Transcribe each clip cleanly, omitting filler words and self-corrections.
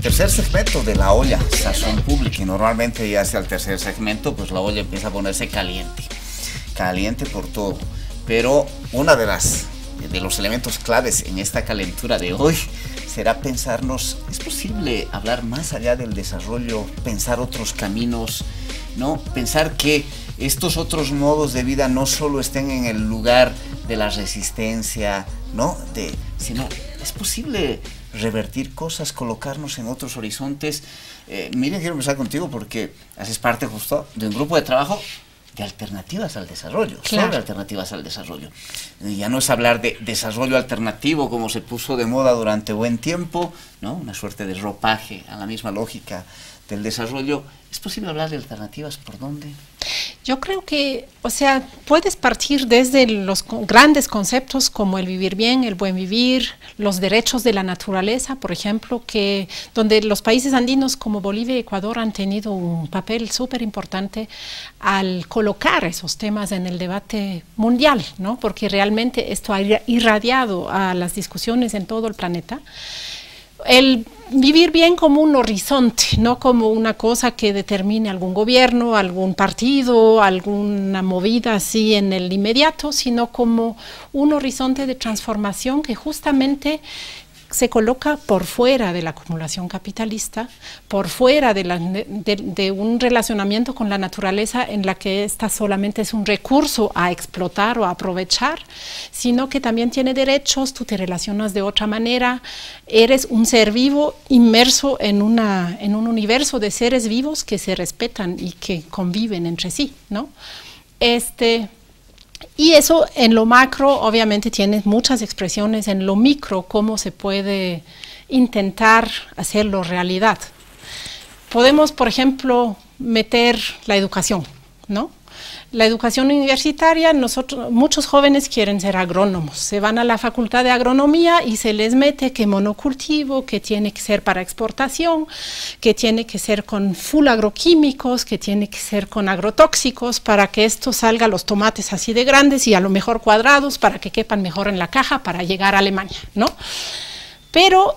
Tercer segmento de la olla, sazón pública, y normalmente ya hacia el tercer segmento, pues la olla empieza a ponerse caliente, caliente por todo. Pero una de los elementos claves en esta calentura de hoy será pensarnos, ¿es posible hablar más allá del desarrollo, pensar otros caminos, ¿no? Pensar que estos otros modos de vida no solo estén en el lugar de la resistencia, ¿no? Sino, ¿es posible revertir cosas, colocarnos en otros horizontes? Mira, quiero empezar contigo porque haces parte justo de un grupo de trabajo de alternativas al desarrollo, claro, sobre alternativas al desarrollo. Ya no es hablar de desarrollo alternativo como se puso de moda durante buen tiempo, ¿no? Una suerte de ropaje a la misma lógica del desarrollo. ¿Es posible hablar de alternativas? ¿Por dónde? Yo creo que, o sea, puedes partir desde los grandes conceptos como el vivir bien, el buen vivir, los derechos de la naturaleza, por ejemplo, donde los países andinos como Bolivia y Ecuador han tenido un papel súper importante al colocar esos temas en el debate mundial, ¿no? Porque realmente esto ha irradiado a las discusiones en todo el planeta. El vivir bien como un horizonte, no como una cosa que determine algún gobierno, algún partido, alguna movida así en el inmediato, sino como un horizonte de transformación que justamente se coloca por fuera de la acumulación capitalista, por fuera de un relacionamiento con la naturaleza en la que esta solamente es un recurso a explotar o a aprovechar, sino que también tiene derechos, tú te relacionas de otra manera, eres un ser vivo inmerso en un universo de seres vivos que se respetan y que conviven entre sí, ¿no? Y eso en lo macro obviamente tiene muchas expresiones, en lo micro cómo se puede intentar hacerlo realidad. Podemos, por ejemplo, meter la educación, ¿no? La educación universitaria, muchos jóvenes quieren ser agrónomos, se van a la facultad de agronomía y se les mete que monocultivo, que tiene que ser para exportación, que tiene que ser con full agroquímicos, que tiene que ser con agrotóxicos para que esto salga los tomates así de grandes y a lo mejor cuadrados para que quepan mejor en la caja para llegar a Alemania, ¿no? Pero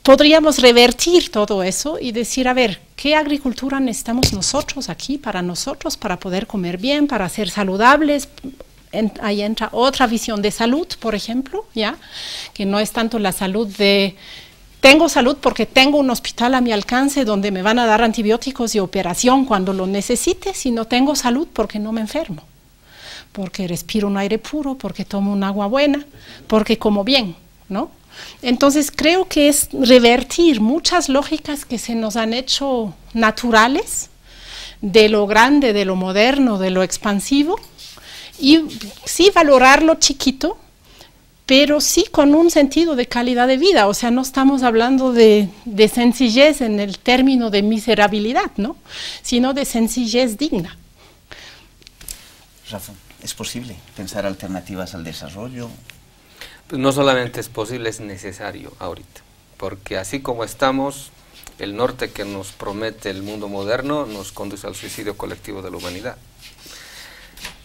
podríamos revertir todo eso y decir, a ver, ¿qué agricultura necesitamos nosotros aquí para poder comer bien, para ser saludables? Ahí entra otra visión de salud, por ejemplo, ¿ya? Que no es tanto la salud de tengo salud porque tengo un hospital a mi alcance donde me van a dar antibióticos y operación cuando lo necesite, sino tengo salud porque no me enfermo, porque respiro un aire puro, porque tomo un agua buena, porque como bien, ¿no? Entonces creo que es revertir muchas lógicas que se nos han hecho naturales, de lo grande, de lo moderno, de lo expansivo, y sí valorar lo chiquito, pero sí con un sentido de calidad de vida. O sea, no estamos hablando de sencillez en el término de miserabilidad, ¿no? Sino de sencillez digna. Rafa, ¿es posible pensar alternativas al desarrollo? Pues no solamente es posible, es necesario ahorita, porque así como estamos, el norte que nos promete el mundo moderno nos conduce al suicidio colectivo de la humanidad.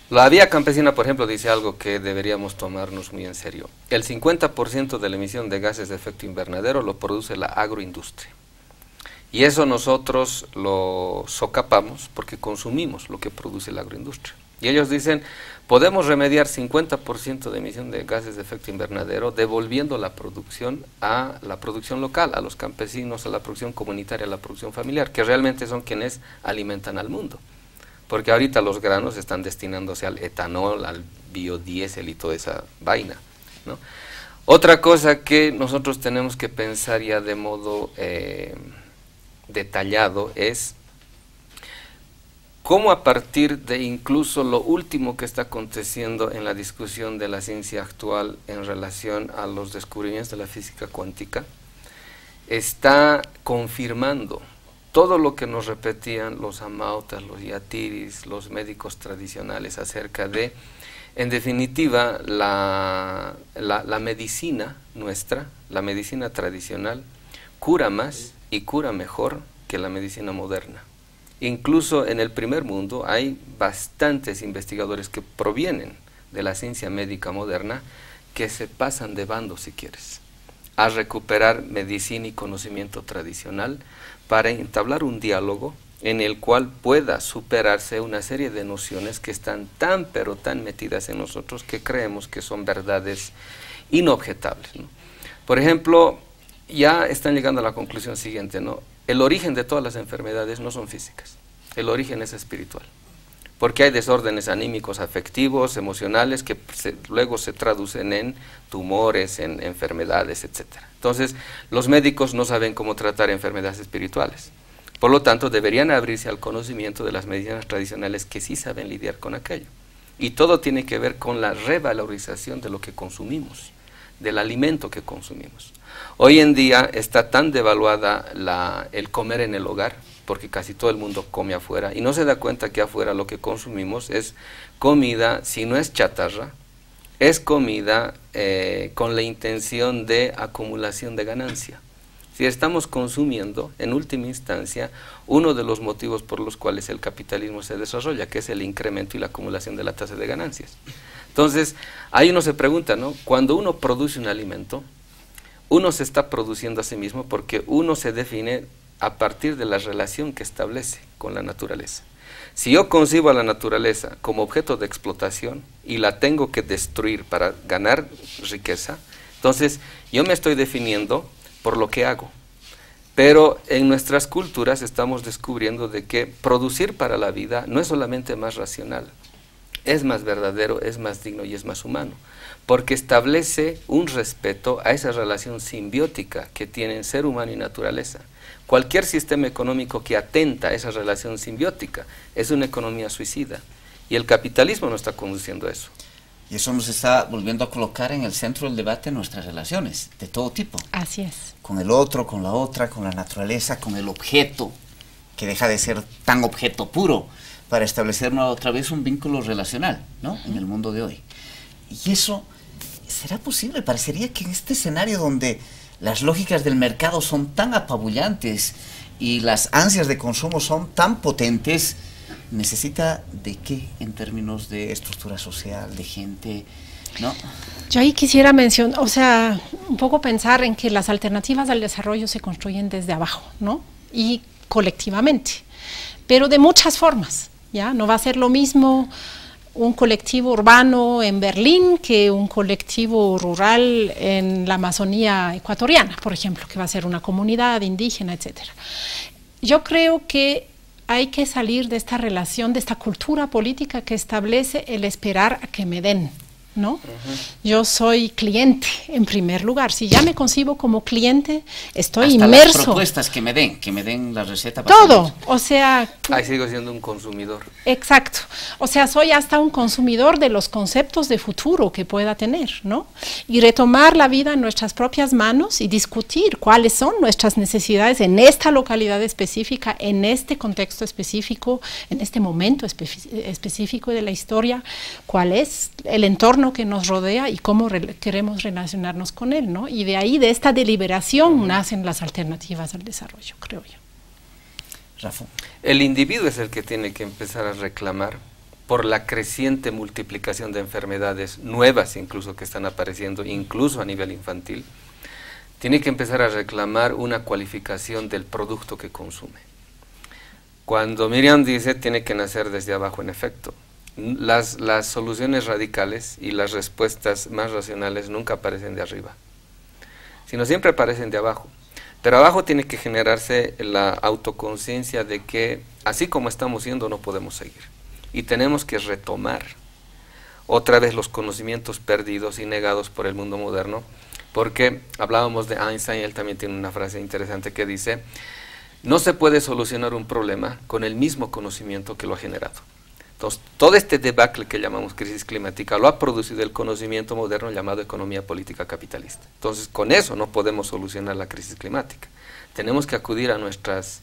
La vía campesina, por ejemplo, dice algo que deberíamos tomarnos muy en serio. El 50% de la emisión de gases de efecto invernadero lo produce la agroindustria. Y eso nosotros lo socapamos porque consumimos lo que produce la agroindustria. Y ellos dicen, podemos remediar 50% de emisión de gases de efecto invernadero devolviendo la producción a la producción local, a los campesinos, a la producción comunitaria, a la producción familiar, que realmente son quienes alimentan al mundo. Porque ahorita los granos están destinándose al etanol, al biodiesel y toda esa vaina, ¿no? Otra cosa que nosotros tenemos que pensar ya de modo detallado es cómo a partir de incluso lo último que está aconteciendo en la discusión de la ciencia actual en relación a los descubrimientos de la física cuántica, está confirmando todo lo que nos repetían los amautas, los yatiris, los médicos tradicionales acerca de, en definitiva, la medicina nuestra, la medicina tradicional, cura más y cura mejor que la medicina moderna. Incluso en el primer mundo hay bastantes investigadores que provienen de la ciencia médica moderna que se pasan de bando, si quieres. a recuperar medicina y conocimiento tradicional para entablar un diálogo en el cual pueda superarse una serie de nociones que están tan pero tan metidas en nosotros que creemos que son verdades inobjetables, ¿no? Por ejemplo, ya están llegando a la conclusión siguiente, ¿no? El origen de todas las enfermedades no son físicas, el origen es espiritual, porque hay desórdenes anímicos, afectivos, emocionales, que luego se traducen en tumores, en enfermedades, etc. Entonces, los médicos no saben cómo tratar enfermedades espirituales. Por lo tanto, deberían abrirse al conocimiento de las medicinas tradicionales que sí saben lidiar con aquello. Y todo tiene que ver con la revalorización de lo que consumimos, del alimento que consumimos. Hoy en día está tan devaluada el comer en el hogar, porque casi todo el mundo come afuera, y no se da cuenta que afuera lo que consumimos es comida, si no es chatarra, es comida con la intención de acumulación de ganancia. Si estamos consumiendo, en última instancia, uno de los motivos por los cuales el capitalismo se desarrolla, que es el incremento y la acumulación de la tasa de ganancias. Entonces, ahí uno se pregunta, ¿no? Cuando uno produce un alimento, uno se está produciendo a sí mismo porque uno se define a partir de la relación que establece con la naturaleza. Si yo concibo a la naturaleza como objeto de explotación y la tengo que destruir para ganar riqueza, entonces yo me estoy definiendo por lo que hago. Pero en nuestras culturas estamos descubriendo de que producir para la vida no es solamente más racional, es más verdadero, es más digno y es más humano, porque establece un respeto a esa relación simbiótica que tienen ser humano y naturaleza. Cualquier sistema económico que atenta a esa relación simbiótica es una economía suicida, y el capitalismo no está conduciendo a eso. Y eso nos está volviendo a colocar en el centro del debate nuestras relaciones, de todo tipo. Así es. Con el otro, con la otra, con la naturaleza, con el objeto, que deja de ser tan objeto puro, para establecer otra vez un vínculo relacional, ¿no? En el mundo de hoy. Y eso, ¿será posible? Parecería que en este escenario donde las lógicas del mercado son tan apabullantes y las ansias de consumo son tan potentes, ¿necesita de qué en términos de estructura social, de gente, no? Yo ahí quisiera mencionar, o sea, un poco pensar en que las alternativas al desarrollo se construyen desde abajo, ¿no? Y colectivamente, pero de muchas formas, ¿ya? No va a ser lo mismo un colectivo urbano en Berlín que un colectivo rural en la Amazonía ecuatoriana, por ejemplo, que va a ser una comunidad indígena, etcétera. Yo creo que hay que salir de esta relación, de esta cultura política que establece el esperar a que me den, ¿no? Yo soy cliente, en primer lugar. Si ya me concibo como cliente, estoy hasta inmerso. Las propuestas que me den la receta. Todo, o sea... Ahí sigo siendo un consumidor. Exacto. O sea, soy hasta un consumidor de los conceptos de futuro que pueda tener, ¿no? Y retomar la vida en nuestras propias manos y discutir cuáles son nuestras necesidades en esta localidad específica, en este contexto específico, en este momento específico de la historia, cuál es el entorno que nos rodea y cómo queremos relacionarnos con él, ¿no? Y de ahí, de esta deliberación, nacen las alternativas al desarrollo, creo yo. Rafa. El individuo es el que tiene que empezar a reclamar por la creciente multiplicación de enfermedades nuevas incluso que están apareciendo, incluso a nivel infantil. Tiene que empezar a reclamar una cualificación del producto que consume. Cuando Miriam dice tiene que nacer desde abajo, en efecto, las soluciones radicales y las respuestas más racionales nunca aparecen de arriba, sino siempre aparecen de abajo. Pero abajo tiene que generarse la autoconciencia de que así como estamos yendo no podemos seguir. Y tenemos que retomar otra vez los conocimientos perdidos y negados por el mundo moderno, porque hablábamos de Einstein, él también tiene una frase interesante que dice: no se puede solucionar un problema con el mismo conocimiento que lo ha generado. Entonces, todo este debacle que llamamos crisis climática lo ha producido el conocimiento moderno llamado economía política capitalista. Entonces, con eso no podemos solucionar la crisis climática. Tenemos que acudir a nuestros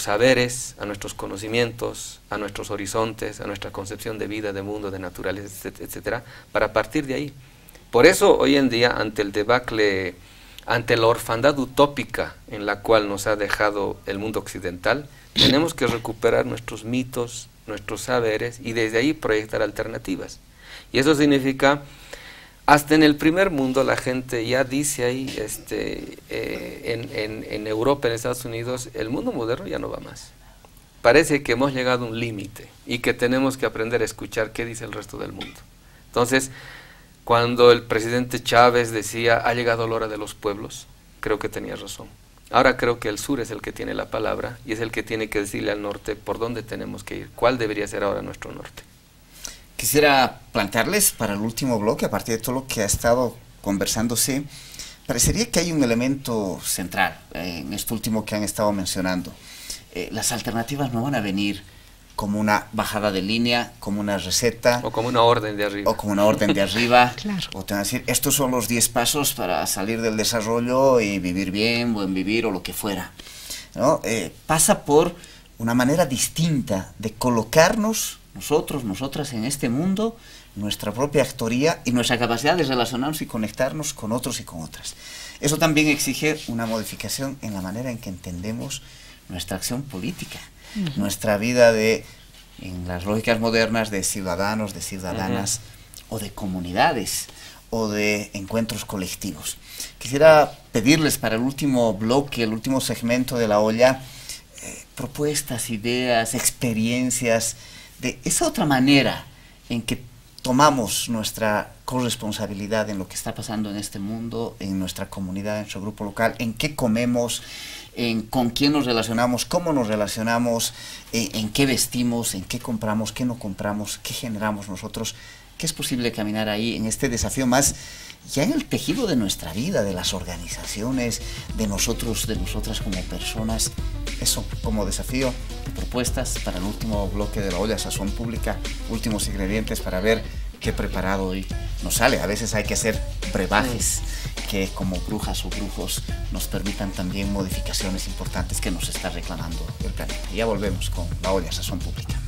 saberes, a nuestros conocimientos, a nuestros horizontes, a nuestra concepción de vida, de mundo, de naturaleza, etcétera, para partir de ahí. Por eso, hoy en día, ante el debacle, ante la orfandad utópica en la cual nos ha dejado el mundo occidental, tenemos que recuperar nuestros mitos, nuestros saberes y desde ahí proyectar alternativas. Y eso significa hasta en el primer mundo la gente ya dice ahí, en Europa, en Estados Unidos, el mundo moderno ya no va más. Parece que hemos llegado a un límite y que tenemos que aprender a escuchar qué dice el resto del mundo. Entonces, cuando el presidente Chávez decía, ha llegado la hora de los pueblos, creo que tenía razón. Ahora creo que el sur es el que tiene la palabra y es el que tiene que decirle al norte por dónde tenemos que ir, cuál debería ser ahora nuestro norte. Quisiera plantearles para el último bloque, a partir de todo lo que ha estado conversándose, parecería que hay un elemento central en esto último que han estado mencionando. Las alternativas no van a venir como una bajada de línea, como una receta. O como una orden de arriba. O como una orden de arriba. Claro. O te van a decir, estos son los 10 pasos para salir del desarrollo y vivir bien, buen vivir o lo que fuera, ¿no? Pasa por una manera distinta de colocarnos nosotros, nosotras en este mundo, nuestra propia actoría y nuestra capacidad de relacionarnos y conectarnos con otros y con otras. Eso también exige una modificación en la manera en que entendemos nuestra acción política, nuestra vida en las lógicas modernas de ciudadanos, de ciudadanas, o de comunidades, o de encuentros colectivos. Quisiera pedirles para el último bloque, el último segmento de La Olla, propuestas, ideas, experiencias, de esa otra manera en que tomamos nuestra corresponsabilidad en lo que está pasando en este mundo, en nuestra comunidad, en nuestro grupo local, en qué comemos, en con quién nos relacionamos, cómo nos relacionamos, en qué vestimos, en qué compramos, qué no compramos, qué generamos nosotros, qué es posible caminar ahí en este desafío más ya en el tejido de nuestra vida, de las organizaciones, de nosotros, de nosotras como personas. Eso como desafío, propuestas para el último bloque de La Olla Sazón Pública, últimos ingredientes para ver qué preparado hoy nos sale. A veces hay que hacer brebajes que como brujas o brujos nos permitan también modificaciones importantes que nos está reclamando el planeta. Ya volvemos con La Olla Sazón Pública.